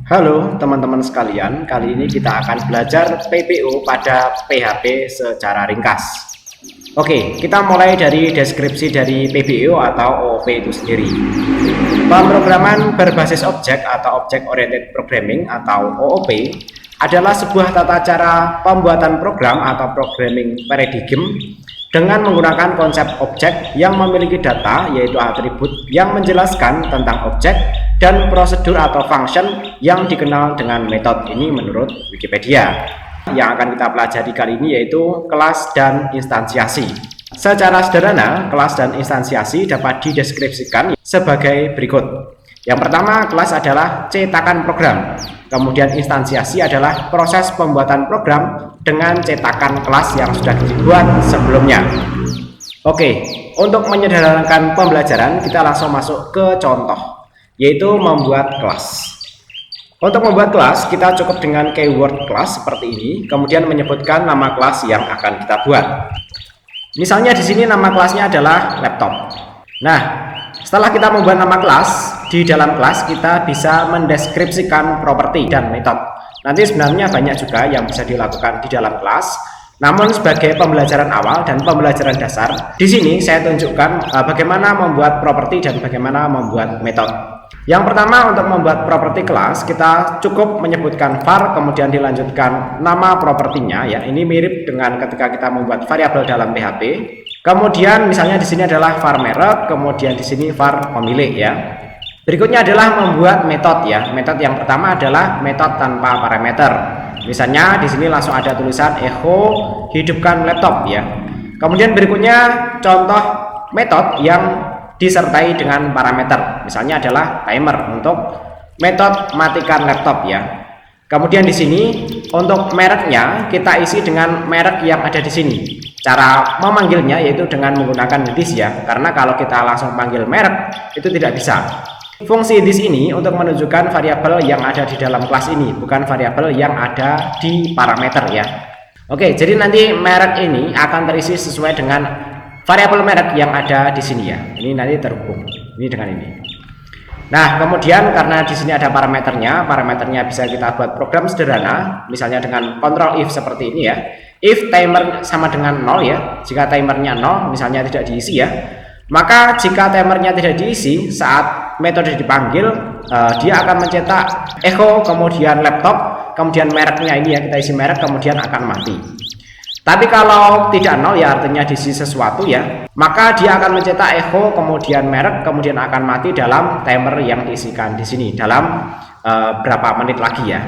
Halo teman-teman sekalian, kali ini kita akan belajar PPO pada PHP secara ringkas. Oke, kita mulai dari deskripsi dari PPO atau OOP itu sendiri. Pemrograman berbasis objek atau Object Oriented Programming atau OOP adalah sebuah tata cara pembuatan program atau programming paradigm dengan menggunakan konsep objek yang memiliki data, yaitu atribut yang menjelaskan tentang objek dan prosedur atau function yang dikenal dengan metode. Ini menurut Wikipedia. Yang akan kita pelajari kali ini yaitu kelas dan instansiasi. Secara sederhana, kelas dan instansiasi dapat dideskripsikan sebagai berikut. Yang pertama, kelas adalah cetakan program. Kemudian instansiasi adalah proses pembuatan program dengan cetakan kelas yang sudah dibuat sebelumnya. Oke, untuk menyederhanakan pembelajaran, kita langsung masuk ke contoh, yaitu membuat kelas. Untuk membuat kelas, kita cukup dengan keyword kelas seperti ini, kemudian menyebutkan nama kelas yang akan kita buat. Misalnya di sini nama kelasnya adalah laptop. Nah, setelah kita membuat nama kelas, di dalam kelas kita bisa mendeskripsikan properti dan metode. Nanti sebenarnya banyak juga yang bisa dilakukan di dalam kelas. Namun sebagai pembelajaran awal dan pembelajaran dasar, di sini saya tunjukkan bagaimana membuat properti dan bagaimana membuat metode. Yang pertama, untuk membuat properti kelas, kita cukup menyebutkan var, kemudian dilanjutkan nama propertinya. Ya, ini mirip dengan ketika kita membuat variabel dalam PHP. Kemudian misalnya di sini adalah var merek, kemudian di sini var pemilik ya. Berikutnya adalah membuat metode ya. Metode yang pertama adalah metode tanpa parameter. Misalnya di sini langsung ada tulisan echo hidupkan laptop ya. Kemudian berikutnya contoh metode yang disertai dengan parameter. Misalnya adalah timer untuk metode matikan laptop ya. Kemudian di sini untuk mereknya kita isi dengan merek yang ada di sini. Cara memanggilnya yaitu dengan menggunakan this ya. Karena kalau kita langsung panggil merek itu tidak bisa. Fungsi this ini untuk menunjukkan variabel yang ada di dalam kelas ini, bukan variabel yang ada di parameter ya. Oke, jadi nanti merek ini akan terisi sesuai dengan variabel merek yang ada di sini ya. Ini nanti terhubung ini dengan ini. Nah, kemudian karena di sini ada parameternya bisa kita buat program sederhana, misalnya dengan control if seperti ini ya. If timer sama dengan 0 ya. Jika timernya 0 misalnya tidak diisi ya, maka jika timernya tidak diisi saat metode dipanggil, dia akan mencetak echo kemudian laptop, kemudian mereknya ini ya, kita isi merek, kemudian akan mati. Tapi kalau tidak 0 ya artinya diisi sesuatu ya, maka dia akan mencetak echo kemudian merek, kemudian akan mati dalam timer yang diisikan di sini dalam berapa menit lagi ya.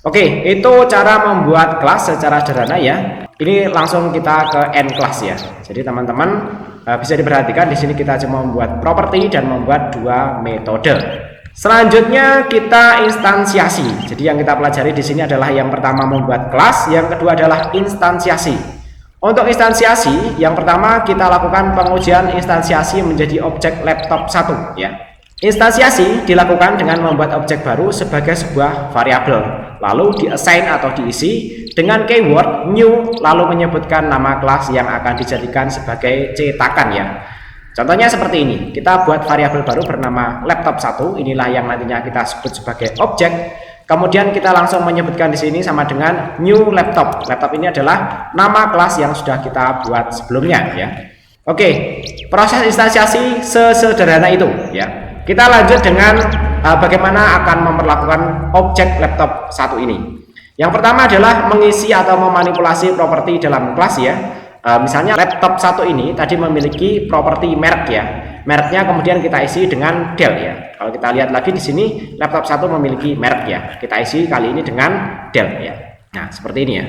Oke, itu cara membuat kelas secara sederhana ya. Ini langsung kita ke end class ya. Jadi teman-teman bisa diperhatikan di sini kita cuma membuat properti dan membuat dua metode. Selanjutnya kita instansiasi. Jadi yang kita pelajari di sini adalah yang pertama membuat kelas, yang kedua adalah instansiasi. Untuk instansiasi, yang pertama kita lakukan pengujian instansiasi menjadi objek laptop 1 ya. Instansiasi dilakukan dengan membuat objek baru sebagai sebuah variabel, lalu di-assign atau diisi dengan keyword new, lalu menyebutkan nama kelas yang akan dijadikan sebagai cetakan ya. Contohnya seperti ini, kita buat variabel baru bernama laptop 1, inilah yang nantinya kita sebut sebagai objek. Kemudian kita langsung menyebutkan di sini sama dengan new laptop. Laptop ini adalah nama kelas yang sudah kita buat sebelumnya ya. Oke, proses instansiasi sesederhana itu ya. Kita lanjut dengan bagaimana akan memperlakukan objek laptop 1 ini. Yang pertama adalah mengisi atau memanipulasi properti dalam kelas ya. Misalnya laptop 1 ini tadi memiliki properti merek ya. Mereknya kemudian kita isi dengan Dell ya. Kalau kita lihat lagi di sini laptop 1 memiliki merek ya. Kita isi kali ini dengan Dell ya. Nah, seperti ini ya.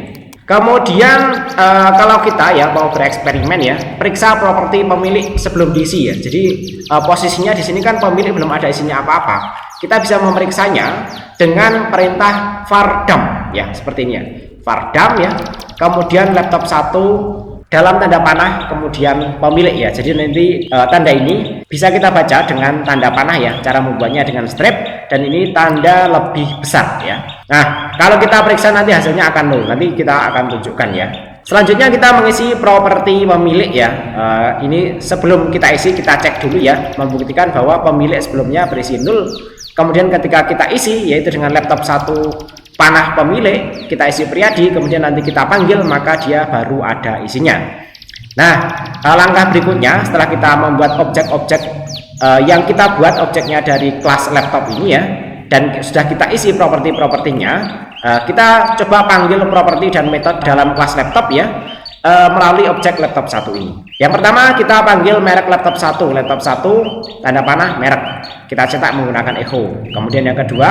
Kemudian kalau kita ya mau bereksperimen ya, periksa properti pemilik sebelum diisi ya. Jadi posisinya di sini kan pemilik belum ada isinya apa-apa. Kita bisa memeriksanya dengan perintah var dump ya, seperti ini ya. Var dump ya. Kemudian laptop 1 dalam tanda panah kemudian pemilik ya. Jadi nanti tanda ini bisa kita baca dengan tanda panah ya. Cara membuatnya dengan strip dan ini tanda lebih besar ya. Nah, kalau kita periksa nanti hasilnya akan 0. Nanti kita akan tunjukkan ya. Selanjutnya kita mengisi properti pemilik ya. Ini sebelum kita isi kita cek dulu ya, membuktikan bahwa pemilik sebelumnya berisi 0. Kemudian ketika kita isi, yaitu dengan laptop 1 panah pemilik, kita isi Priyadi, kemudian nanti kita panggil, maka dia baru ada isinya. Nah, langkah berikutnya setelah kita membuat objek-objek yang kita buat objeknya dari kelas laptop ini ya, dan sudah kita isi properti-propertinya, kita coba panggil properti dan metode dalam kelas laptop ya, melalui objek laptop 1 ini. Yang pertama kita panggil merek laptop 1, tanda panah merek, kita cetak menggunakan echo. Kemudian yang kedua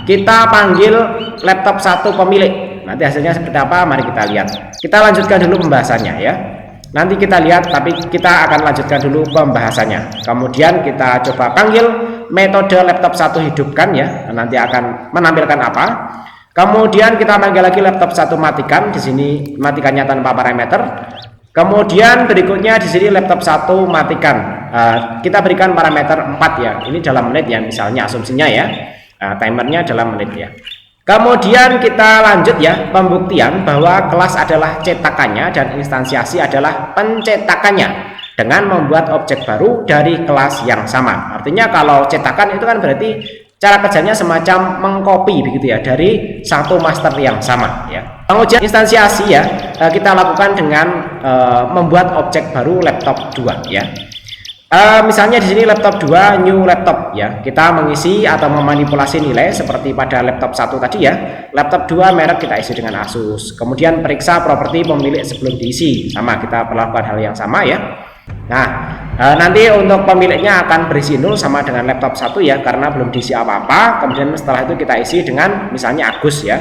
kita panggil laptop 1 pemilik, nanti hasilnya seperti apa mari kita lihat. Kita lanjutkan dulu pembahasannya ya, nanti kita lihat, tapi kita akan lanjutkan dulu pembahasannya. Kemudian kita coba panggil metode laptop 1 hidupkan ya, nanti akan menampilkan apa. Kemudian kita panggil lagi laptop 1 matikan, di sini matikannya tanpa parameter. Kemudian berikutnya di sini laptop 1 matikan, kita berikan parameter 4 ya, ini dalam menit ya, misalnya asumsinya ya, timernya dalam menit ya. Kemudian kita lanjut ya, pembuktian bahwa kelas adalah cetakannya dan instansiasi adalah pencetakannya dengan membuat objek baru dari kelas yang sama. Artinya kalau cetakan itu kan berarti cara kerjanya semacam mengcopy begitu ya, dari satu master yang sama ya. Kemudian instansiasi ya, kita lakukan dengan membuat objek baru laptop 2 ya. Misalnya di sini laptop 2 new laptop ya, kita mengisi atau memanipulasi nilai seperti pada laptop 1 tadi ya. Laptop 2 merek kita isi dengan Asus. Kemudian periksa properti pemilik sebelum diisi, sama kita perlakukan hal yang sama ya. Nah, nanti untuk pemiliknya akan berisi 0 sama dengan laptop 1 ya, karena belum diisi apa-apa. Kemudian setelah itu kita isi dengan misalnya Agus ya.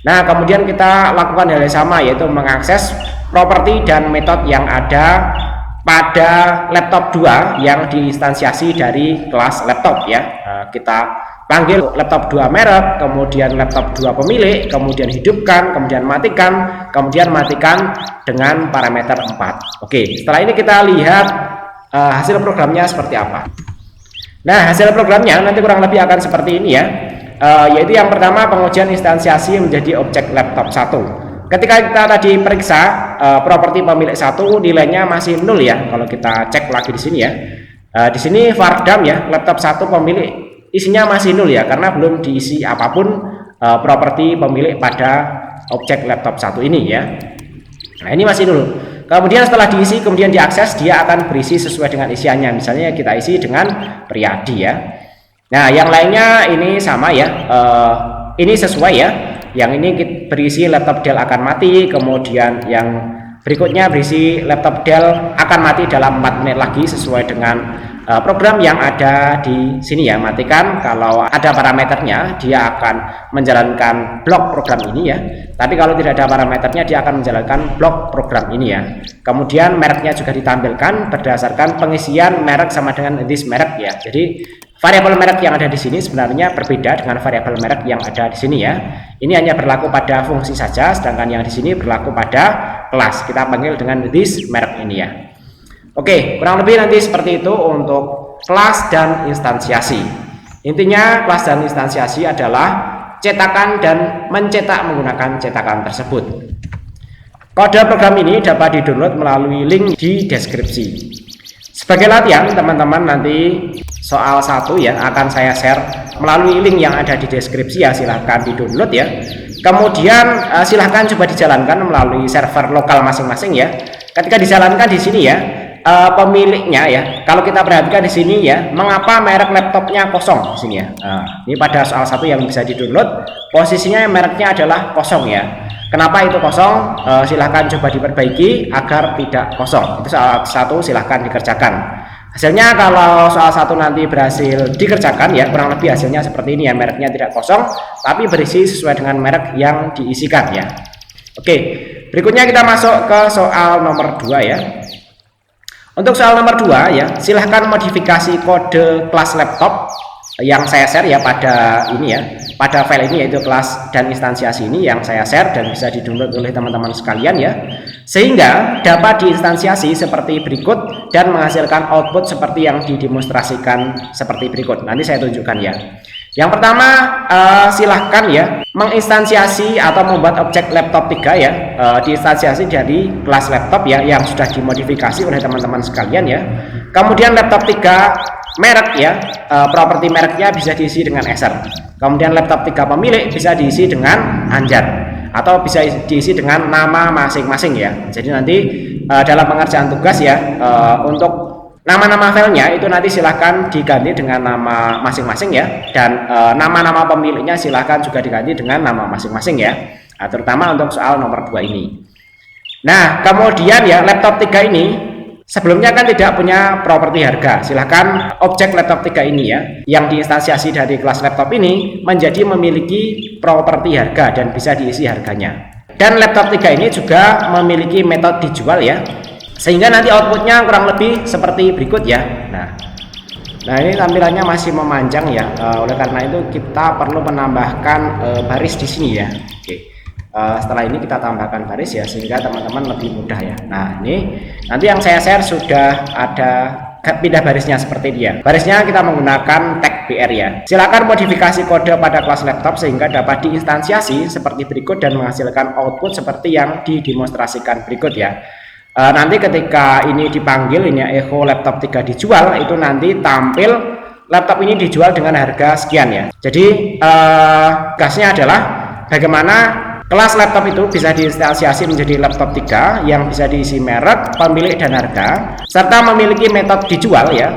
Nah, kemudian kita lakukan hal yang sama, yaitu mengakses properti dan metode yang ada pada laptop 2 yang diinstansiasi dari kelas laptop ya. Kita panggil laptop 2 merek, kemudian laptop 2 pemilik, kemudian hidupkan, kemudian matikan dengan parameter 4. Oke, setelah ini kita lihat hasil programnya seperti apa. Nah, hasil programnya nanti kurang lebih akan seperti ini ya, yaitu yang pertama pengujian instansiasi menjadi objek laptop 1. Ketika kita tadi periksa properti pemilik 1, nilainya masih 0 ya. Kalau kita cek lagi di sini ya, di sini vardam ya, laptop 1 pemilik isinya masih 0 ya, karena belum diisi apapun properti pemilik pada objek laptop 1 ini ya. Nah, ini masih 0. Kemudian setelah diisi kemudian diakses, dia akan berisi sesuai dengan isiannya. Misalnya kita isi dengan Priyadi ya. Nah, yang lainnya ini sama ya, ini sesuai ya. Yang ini berisi laptop Dell akan mati, kemudian yang berikutnya berisi laptop Dell akan mati dalam 4 menit lagi sesuai dengan program yang ada di sini ya. Matikan, kalau ada parameternya dia akan menjalankan blok program ini ya, tapi kalau tidak ada parameternya dia akan menjalankan blok program ini ya. Kemudian mereknya juga ditampilkan berdasarkan pengisian merek sama dengan this merek ya. Jadi variabel merek yang ada di sini sebenarnya berbeda dengan variabel merek yang ada di sini ya. Ini hanya berlaku pada fungsi saja, sedangkan yang di sini berlaku pada kelas. Kita panggil dengan this merek ini ya. Oke, kurang lebih nanti seperti itu untuk kelas dan instansiasi. Intinya kelas dan instansiasi adalah cetakan dan mencetak menggunakan cetakan tersebut. Kode program ini dapat di-download melalui link di deskripsi. Sebagai latihan, teman-teman nanti soal 1 ya akan saya share melalui link yang ada di deskripsi ya, silahkan di-download ya. Kemudian silahkan coba dijalankan melalui server lokal masing-masing ya. Ketika dijalankan di sini ya, pemiliknya ya, kalau kita perhatikan di sini ya, mengapa merek laptopnya kosong di sini ya. Ini pada soal 1 yang bisa di-download, posisinya mereknya adalah kosong ya. Kenapa itu kosong? Silahkan coba diperbaiki agar tidak kosong. Itu soal 1 silahkan dikerjakan. Hasilnya kalau soal 1 nanti berhasil dikerjakan ya, kurang lebih hasilnya seperti ini ya, mereknya tidak kosong tapi berisi sesuai dengan merek yang diisikan ya. Oke, berikutnya kita masuk ke soal nomor 2 ya. Untuk soal nomor 2 ya, silahkan modifikasi kode kelas laptop yang saya share ya pada ini ya, pada file ini, yaitu kelas dan instansiasi ini yang saya share dan bisa di-download oleh teman-teman sekalian ya, sehingga dapat diinstansiasi seperti berikut dan menghasilkan output seperti yang didemonstrasikan seperti berikut. Nanti saya tunjukkan ya. Yang pertama, silahkan ya menginstansiasi atau membuat objek laptop 3 ya, diinstansiasi dari kelas laptop ya yang sudah dimodifikasi oleh teman-teman sekalian ya. Kemudian laptop 3 merek ya, properti mereknya bisa diisi dengan Acer. Kemudian laptop 3 pemilik bisa diisi dengan Anjar atau bisa diisi dengan nama masing-masing ya. Jadi nanti dalam pengerjaan tugas ya, untuk nama-nama filenya itu nanti silahkan diganti dengan nama masing-masing ya, dan nama-nama pemiliknya silahkan juga diganti dengan nama masing-masing ya, terutama untuk soal nomor 2 ini. Nah kemudian ya, laptop 3 ini sebelumnya kan tidak punya properti harga. Silahkan objek laptop 3 ini ya, yang diinstansiasi dari kelas laptop ini menjadi memiliki properti harga dan bisa diisi harganya. Dan laptop 3 ini juga memiliki metode dijual ya, sehingga nanti outputnya kurang lebih seperti berikut ya. Nah ini tampilannya masih memanjang ya, oleh karena itu kita perlu menambahkan baris di sini ya. Oke. Setelah ini kita tambahkan baris ya, sehingga teman-teman lebih mudah ya. Nah ini nanti yang saya share sudah ada pindah barisnya seperti dia. Barisnya kita menggunakan tag BR ya. Silakan modifikasi kode pada kelas laptop sehingga dapat diinstansiasi seperti berikut dan menghasilkan output seperti yang didemonstrasikan berikut ya. Nanti ketika ini dipanggil, ini echo laptop 3 dijual, itu nanti tampil laptop ini dijual dengan harga sekian ya. Jadi gasnya adalah bagaimana kelas laptop itu bisa diinstansiasi menjadi laptop 3 yang bisa diisi merek, pemilik, dan harga, serta memiliki metode dijual ya.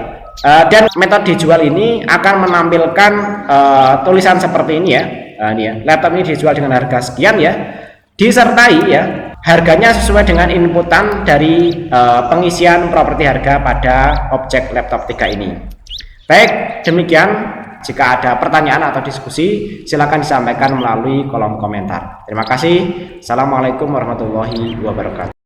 Dan metode dijual ini akan menampilkan tulisan seperti ini ya. Ini ya, laptop ini dijual dengan harga sekian ya, disertai ya harganya sesuai dengan inputan dari pengisian properti harga pada objek laptop 3 ini. Baik, demikian. Jika ada pertanyaan atau diskusi, silakan disampaikan melalui kolom komentar. Terima kasih. Assalamualaikum warahmatullahi wabarakatuh.